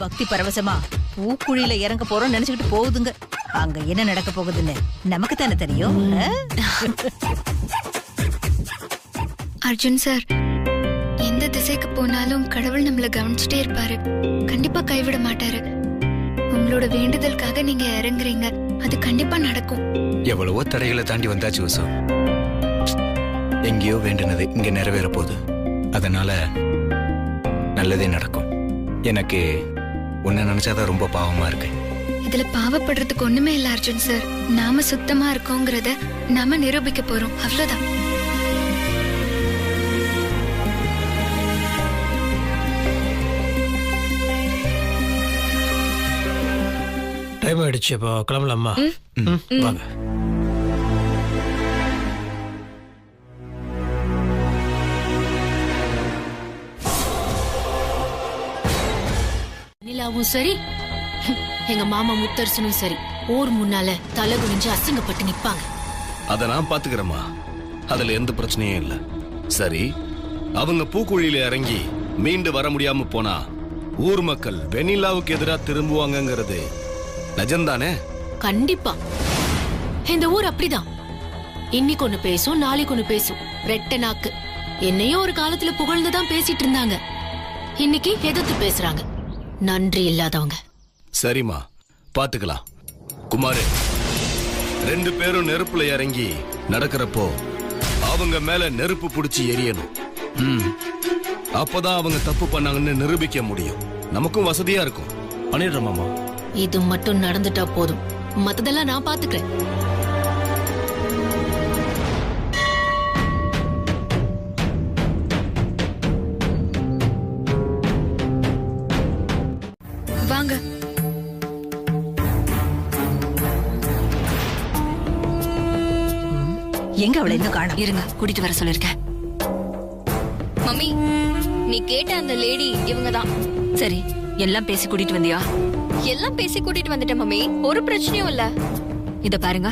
பக்தி பரவசமா பூக்குழியில இறங்க போறோம் நினைச்சுக்கிட்டு போகுதுங்க. அங்க என்ன நடக்க போகுதுன்னு நமக்கு தானே தெரியும். அர்ஜுன் சார், எந்த திசைக்கு போனாலும் கடவுள் நம்மள கவனிச்சுட்டே இருப்பாரு. கண்டிப்பா கைவிட மாட்டாரு. உங்களோட வேண்டுதலுக்காக நீங்க இறங்குறீங்க, அது கண்டிப்பா நடக்கும். எவ்வளவோ தடைகளை தாண்டி வந்தாச்சு வசு. எங்கேயோ வேண்டினது இங்க நிறைவேற போகுது. அதனால நல்லதே நடக்கும். எனக்கு உன்னை நினைச்சாதான் ரொம்ப பாவமா இருக்கு. இதுல பாவப்படுறதுக்கு ஒண்ணுமே இல்ல அர்ஜுன் சார். நாம சுத்தமா இருக்கோங்கிறத நாம நிரூபிக்க போறோம், அவ்வளவுதான். டைம் ஆயிடுச்சு, இப்போ கிளம்பலாமா? வாங்க. நிலாவும் சரி, எங்க மாமா முத்தரசனும் சரி, ஊர் முன்னால தலை குனிஞ்சு அசிங்கப்பட்டு நிப்பாங்க. அத நான் பாத்துக்கிறேம்மா, அதுல எந்த பிரச்சனையும் இல்ல. சரி, அவங்க பூக்குழியில இறங்கி மீண்டு வர முடியாம போனா ஊர் மக்கள் வெண்ணிலாவுக்கு எதிராக திரும்புவாங்கங்கிறது நிஜம்தானே? கண்டிப்பா. இந்த ஊர் அப்படிதான். இன்னைக்கு ஒண்ணு பேசும், நாளைக்கு ஒண்ணு பேசும். ரெட்ட நாக்கு. என்னையும் ஒரு காலத்துல புகழ்ந்துதான் பேசிட்டு இருந்தாங்க. இன்னைக்கு எதிர்த்து பேசுறாங்க. நன்றி இல்லாதவங்க. சரிம்மா, பாத்துக்கலாம். குமாரு, 2 பேரும் நெருப்புல இறங்கி நடக்கிறப்போ அவங்க மேல நெருப்பு புடிச்சு எரியணும். அப்பதான் அவங்க தப்பு பண்ணாங்கன்னு நிரூபிக்க முடியும். நமக்கும் வசதியா இருக்கும். பண்ணிடுறோம் மாமா. இது மட்டும் நடந்துட்டா போதும், மத்ததெல்லாம் நான் பாத்துக்கிறேன். வாங்க. எங்க அவளை இன்னும் காணோம்? இருங்க, கூட்டிட்டு வர சொல்லிருக்கேன். மம்மி, நீ கேட்ட அந்த லேடி இவங்கதான். சரி, எல்லாம் பேசி கூட்டிட்டு வந்தியா? எல்லாம் பேசி கூட்டிட்டு வந்துட்டேன் மம்மி, ஒரு பிரச்சனையும் இல்ல. இத பாருங்க,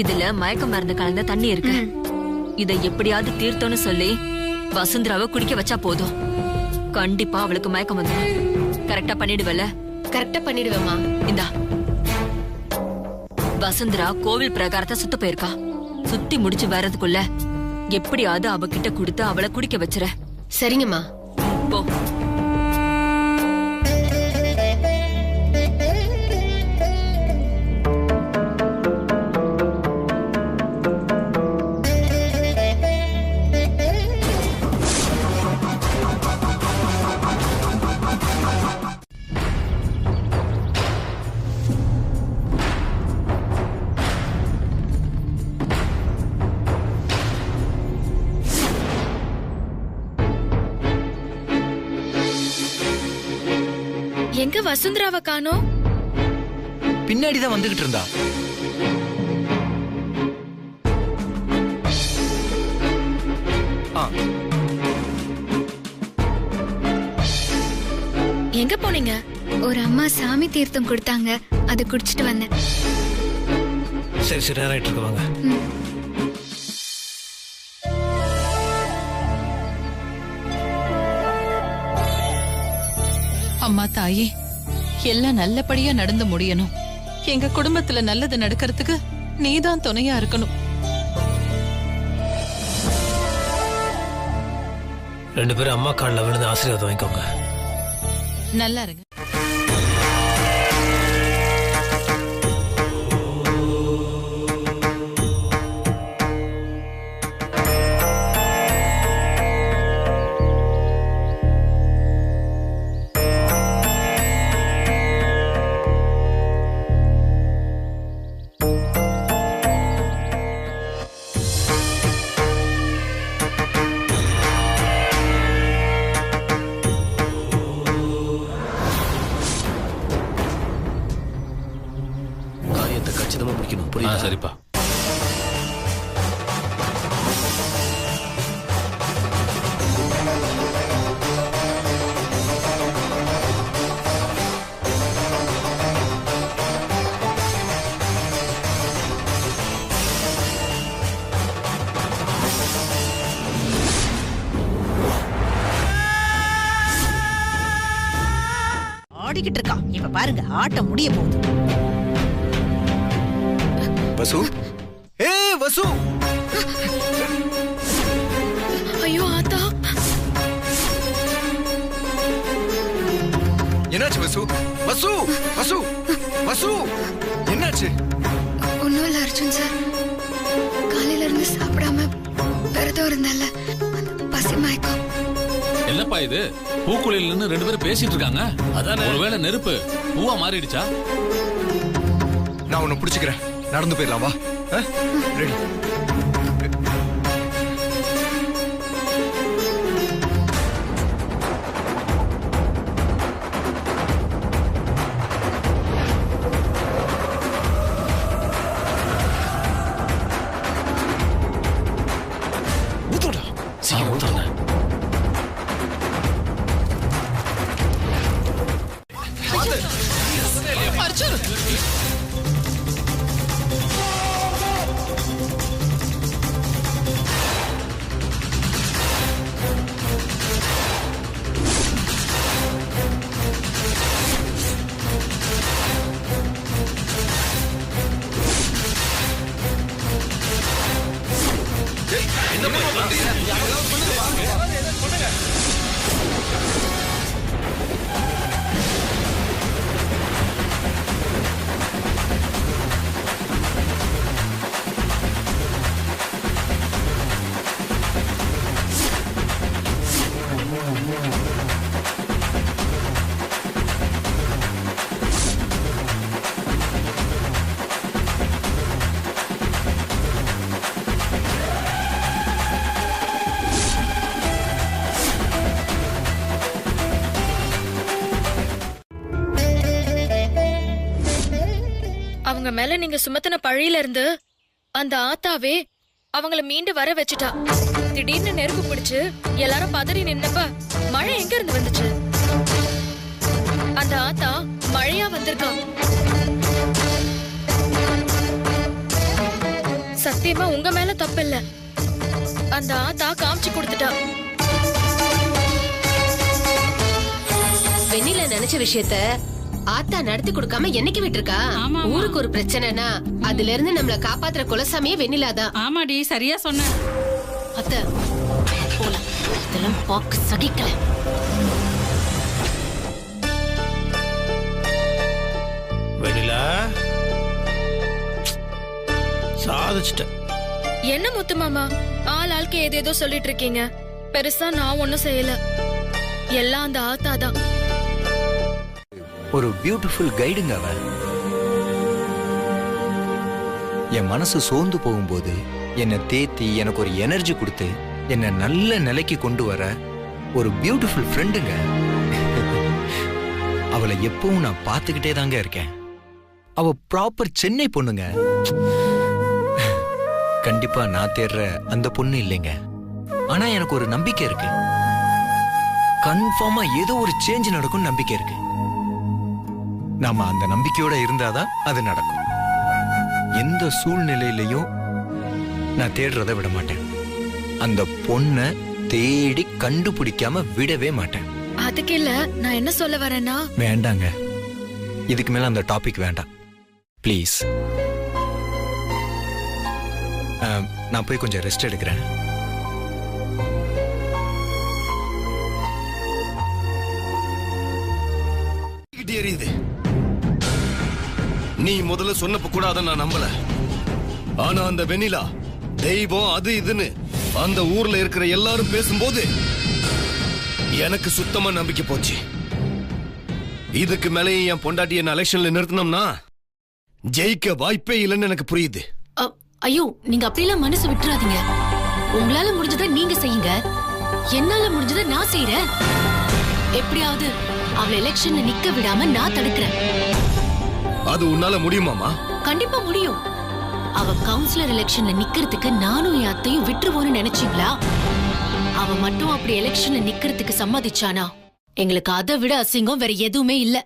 இதுல மயக்க மருந்து கலந்த தண்ணி இருக்கு. இத எப்படியாவது தீர்த்தோன்னு சொல்லி வசுந்தராவை குடிக்க வச்சா போதும். கண்டிப்பா அவளுக்கு மயக்கம் வந்துடும். கரெக்டா பண்ணிடுவல? கரெக்டா பண்ணிடுவேமா. இந்தா, வசுந்தரா கோவில் பிரகாரத்தை சுத்த போயிருக்கா. சுத்தி முடிச்சு வர்றதுக்குள்ள எப்படியாவது அவகிட்ட கொடுத்து அவளை குடிக்க வச்சுற. சரிங்கம்மா, போ. எங்க வசுந்தராவை காணோம்? பின்னாடிதான் வந்துகிட்டு இருந்தா. எங்க போனீங்க? ஒரு அம்மா சாமி தீர்த்தம் கொடுத்தாங்க, அதை குடிச்சிட்டு வந்தேன். சரி சரி, நேரம் ஆயிட்டு இருக்கு, வாங்க. அம்மா தாயே, எல்லாம் நல்லபடியா நடந்து முடியணும். எங்க குடும்பத்துல நல்லது நடக்கிறதுக்கு நீதான் துணையா இருக்கணும். 2 பேரும் அம்மா காலில் விழுந்து ஆசீர்வாதம் வாங்கிக்கோங்க. நல்லா இருங்க. கச்சிதமா பிடிக்கணும், புரியுதா? சரிப்பா. ஓடிக்கிட்டு இருக்கான். இப்ப பாருங்க ஆட்டம் முடிய போகுது. வசு, வசு, ஐயோ ஆத்தா, என்னாச்சு வசு? வசு, வசு, வசு, என்னாச்சு? ஒண்ணும் இல்ல அர்ஜுன் சார். காலையில இருந்து சாப்பிடாம விரதம் இருந்தால பசி மயக்கம். என்னப்பா இது? பூக்குழியில நின்னு 2 பேரும் பேசிட்டு இருக்காங்க. அதானே. ஒருவேளை நெருப்பு பூவா மாறிடுச்சா? நான் உன்னை பிடிச்சுக்கிறேன். நடந்து போயிடலாம் வா. ரெடி. அர்ஜுன், அவங்க மேல நீங்க சுமத்தின பழியில இருந்து அந்த ஆத்தாவே அவங்கள மீண்டு வர வச்சுட்டா. திடீர்னு நெருப்பு பிடிச்சு எல்லாரும் பதறி நின்னப்ப மழை எங்க இருந்து வந்துச்சு? அந்த ஆத்தா மழையா வந்திருக்கா. சத்தியமா உங்க மேல தப்பில்ல. அந்த ஆத்தா காமிச்சு கொடுத்துட்டா. வெண்ணில நினைச்ச விஷயத்த ஆத்தா நடத்தி கொடுக்காம என்னைக்கு விட்டுருக்கா? ஊருக்கு ஒரு பிரச்சனைனா அதுல இருந்து நம்மள காப்பாத்துற குலசாமியே வெண்ணிலாதான். ஆமாடி, சரியா சொன்ன. அத்த போலாம், இதெல்லாம் பாக்க சகிக்கல. வெண்ணிலா சாதிச்சிட்ட. என்ன முத்து மாமா, ஆளுக்கு ஏதேதோ சொல்லிட்டு இருக்கீங்க. பெருசா நான் ஒண்ணும் செய்யல. எல்லாம் அந்த ஆத்தா தான். ஒரு பியூட்டிஃபுல் கைடுங்க அவ. என் மனசு சோர்ந்து போகும்போது என்னை தேத்தி எனக்கு ஒரு எனர்ஜி கொடுத்து என்னை நல்ல நிலைக்கு கொண்டு வர ஒரு பியூட்டிஃபுல் ஃப்ரெண்டுங்க. அவளை எப்பவும் நான் பார்த்துக்கிட்டே தாங்க இருக்கேன். அவ ப்ராப்பர் சென்னை பொண்ணுங்க. கண்டிப்பா நான் தேடுற அந்த பொண்ணு இல்லைங்க. ஆனா எனக்கு ஒரு நம்பிக்கை இருக்கு. கன்ஃபார்மா ஏதோ ஒரு சேஞ்ச் நடக்கும் நம்பிக்கை இருக்கு. நாம அந்த நம்பிக்கையோட இருந்தாதான் அது நடக்கும். எந்த சூழ்நிலையிலையும் நான் தேடுறத விட மாட்டேன். அந்த பொண்ணை தேடி கண்டுபிடிக்காம விடவே மாட்டேன். அதுக்கு இல்ல, நான் என்ன சொல்ல வரேன்னா. வேண்டாங்க, இதுக்கு மேல அந்த டாபிக் வேண்டாம் ப்ளீஸ். நான் போய் கொஞ்சம் ரெஸ்ட் எடுக்கிறேன். எரியுது. நீ முதல்ல சொன்னப்ப கூட அதை நான் நம்பல. ஆனா அந்த வெண்ணிலா தெய்வம் அது இதுன்னு அந்த ஊர்ல இருக்கிற எல்லாரும் பேசும்போது எனக்கு சுத்தமா நம்பிக்கை போச்சு. இதுக்கு மேலேயும் என் பொண்டாட்டி என்ன எலெக்ஷன்ல நிறுத்தினோம்னா ஜெயிக்க வாய்ப்பே இல்லைன்னு எனக்கு புரியுது. ஐயோ, நீங்க அப்படியெல்லாம் மனசு விட்டுறாதீங்க. உங்களால முடிஞ்சதை நீங்க செய்யுங்க, என்னால முடிஞ்சதை நான் செய்யறேன். எப்படியாவது அவளை எலெக்ஷன்ல நிக்க விடாம நான் தடுக்கிறேன். அது உன்னால முடியுமாமா? கண்டிப்பா முடியும். அவ கவுன்சிலர் எலெக்ஷன்ல நிக்கிறதுக்கு நானும் என் அத்தையும் விட்டுருவோன்னு நினைச்சீங்களா? அவ மட்டும் அப்படி எலெக்ஷன்ல நிக்கிறதுக்கு சம்மதிச்சானா எங்களுக்கு அதை விட அசிங்கம் வேற எதுவுமே இல்ல.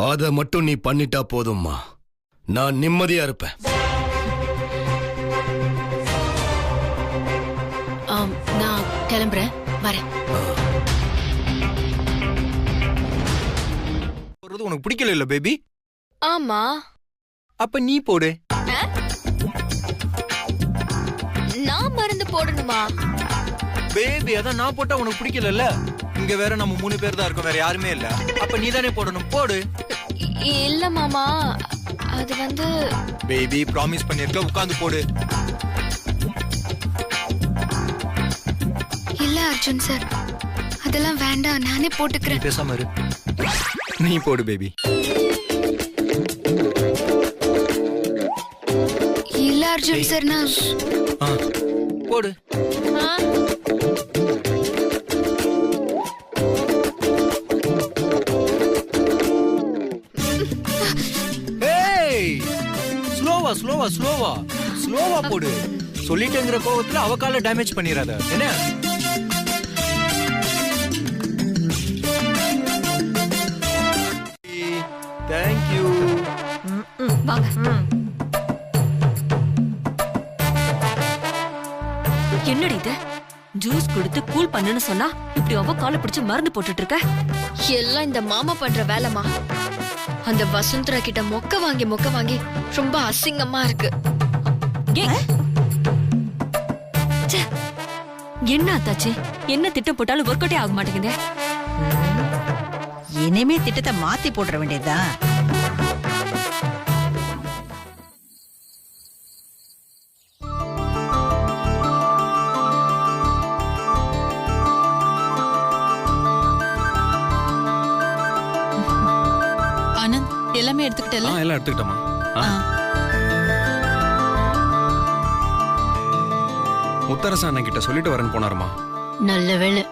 அத மட்டும் நீ பண்ணிட்டா போதும்மா, நான் நிம்மதியா இருப்பேன். நான் கிளம்புறேன், வரேன். போடுறது உனக்கு பிடிக்கல இல்ல பேபி? ஆமா. அப்ப நீ போடு. நான் மருந்து போடணுமா? பேபி அதான் நான் போட்டா உனக்கு பிடிக்கல. இங்க வேற நம்ம 3 பேர் தான் இருக்கோம், வேற யாருமே இல்ல. அப்ப நீ தானே போடணும், போடு. இல்ல மாமா, அது வந்து பேபி ப்ராமிஸ் பண்ணிருக்க, உட்கார்ந்து போடு. இல்ல அர்ஜுன் சார், அதெல்லாம் வேண்டாம், நானே போட்டுக்கிறேன். பேசாம இரு, நீ போடு பேபி. இல்ல அர்ஜுன் சார், நான் போடு. ஸ்லோவா ஸ்லோவா ஸ்லோவா ஸ்லோவா போடு. சொல்லிட்டேங்கிற கோவத்துல அவ கால டேமேஜ் பண்ணிராத என்ன? Thank you. வாங்க. என்னடி இது? ஜூஸ் கொடுத்து கூல் பண்ணுன்னு சொன்னா இப்படி அவ காலை பிடிச்சு மருந்து போட்டுட்டு இருக்க. எல்லாம் இந்த மாமா பண்ற வேலைமா. அந்த வசுந்தரா கிட்ட மொக்க வாங்கி ரொம்ப அசிங்கமா இருக்கு. என்ன ஆத்தாச்சு? என்ன திட்டம் போட்டாலும் ஒர்க் அவுட்டே ஆக மாட்டேங்குது. இனிமே திட்டத்தை மாத்தி போடுற வேண்டியதுதான். ஆனந்த், எல்லாமே எடுத்துக்கிட்டல? எல்லாம் எடுத்துக்கிட்டமா. முத்தரசா அண்ணன் கிட்ட சொல்லிட்டு வரேன்னு போனாருமா. நல்ல வேளை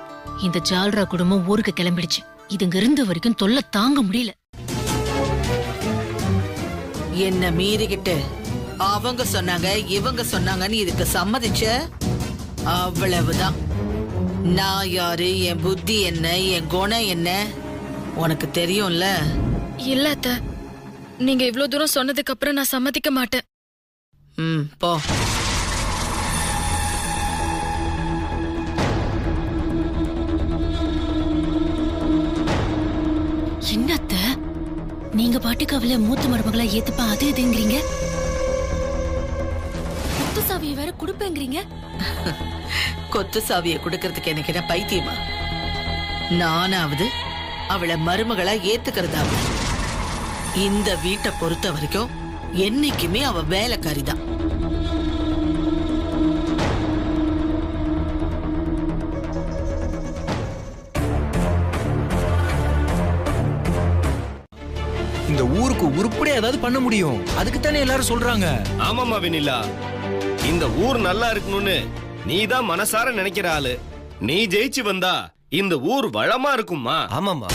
இந்த ஜால்ரா குடும்பம் ஊருக்கு கிளம்பிடுச்சு. இதுங்க இருந்த வரைக்கும் தொல்லை தாங்க முடியல. என்ன மீறிக்கிட்டு அவங்க சொன்னாங்க இவங்க சொன்னாங்கன்னு இதுக்கு சம்மதிச்ச அவ்வளவுதான். நான் யாரு, என் புத்தி என்ன, என் குணம் என்ன உனக்கு தெரியும்ல. இல்ல அத்தை, நீங்க இவ்ளோ தூரம் சொன்னதுக்கு அப்புறம் நான் சம்மதிக்க மாட்டேன். போ. என்னத்த நீங்க பாட்டுக்கு அவளை மூத்த மருமகளா ஏத்துப்பா அது இதுங்கிறீங்க. கொத்து சாவியை வேற குடுப்பேங்கிறீங்க. கொத்து சாவியை கொடுக்கறதுக்கு எனக்கு என்ன பைத்தியமா? நானாவது அவளை மருமகளா ஏத்துக்கிறதாவது. இந்த வீட்டை பொறுத்த வரைக்கும் என்னைக்குமே அவ வேலைக்காரிதான். இந்த ஊருக்கு உருப்படியா ஏதாவது பண்ண முடியும், அதுக்கு தானே எல்லாரும் சொல்றாங்க. ஆமாமா வெண்ணிலா, இந்த ஊர் நல்லா இருக்கணும்னு நீ தான் மனசார நினைக்கிற ஆளு. நீ ஜெயிச்சு வந்தா இந்த ஊர் வளமா இருக்குமா? ஆமாமா.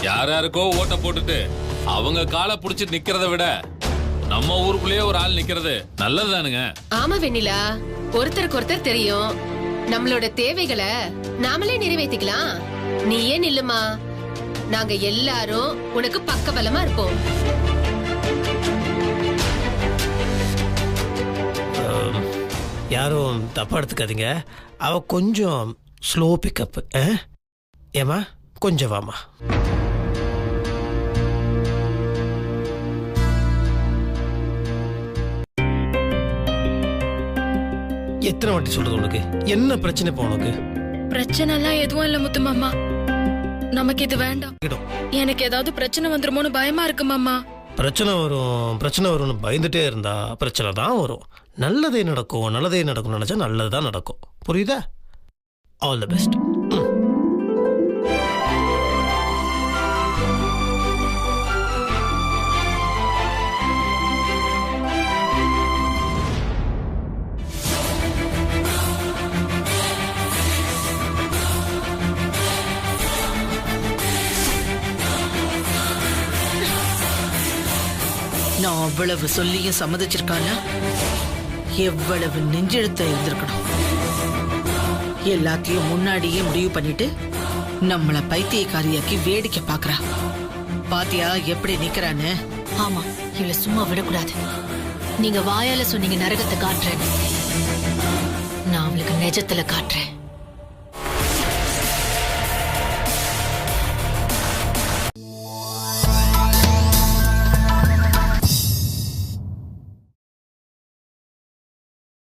யாராருக்கோ ஓட்ட போட்டுட்டு அவங்க காலை புடிச்சு நிக்கிறத விட நம்ம ஊருக்குள்ளேயே ஒரு ஆள் நிக்கிறது நல்லதுதானுங்க. ஆமா வெண்ணிலா, ஒருத்தருக்கு ஒருத்தர் தெரியும். நம்மளோட தேவைகளை நாமளே நிறைவேற்றிக்கலாம். நீ ஏன் நில்லுமா, நாங்க எல்லாரும் உனக்கு பக்கபலமா இருப்போம். யாரும் தப்பா எடுத்துக்காதீங்க, அவ கொஞ்சம் ஸ்லோ பிக்கப். ஏமா கொஞ்சம் வாமா. எத்தனை வாட்டி சொல்றது உனக்கு? என்ன பிரச்சனை இப்போ உனக்கு? பிரச்சனை எல்லாம் எதுவும் இல்ல முத்து மாமா, நமக்கு இது வேண்டாம். எனக்கு ஏதாவது பிரச்சனை வந்துருமோன்னு பயமா இருக்கு மாமா. பிரச்சனை வரும்னு பயந்துட்டே இருந்தா பிரச்சனை தான் வரும். நல்லதே நடக்கும் நினைச்சா நல்லதுதான் நடக்கும். புரியுதா? All the best. நான் அவ்வளவு சொல்லியும் சம்மதிச்சிருக்கானா? எவ்வளவு நெஞ்செழுத்த இருந்திருக்கணும். எல்லாத்தையும் முன்னாடியே முடிவு பண்ணிட்டு நம்மள பைத்தியக்காரியாக்கி வேடிக்கை பாக்குறா. பாத்தியா எப்படி நிக்கிறான்னு? ஆமா, இவளை சும்மா விடக்கூடாது. நீங்க வாயால சொன்னீங்க நரகத்தை காட்டுறேன், நான் அவளுக்கு நிஜத்துல காட்டுறேன்.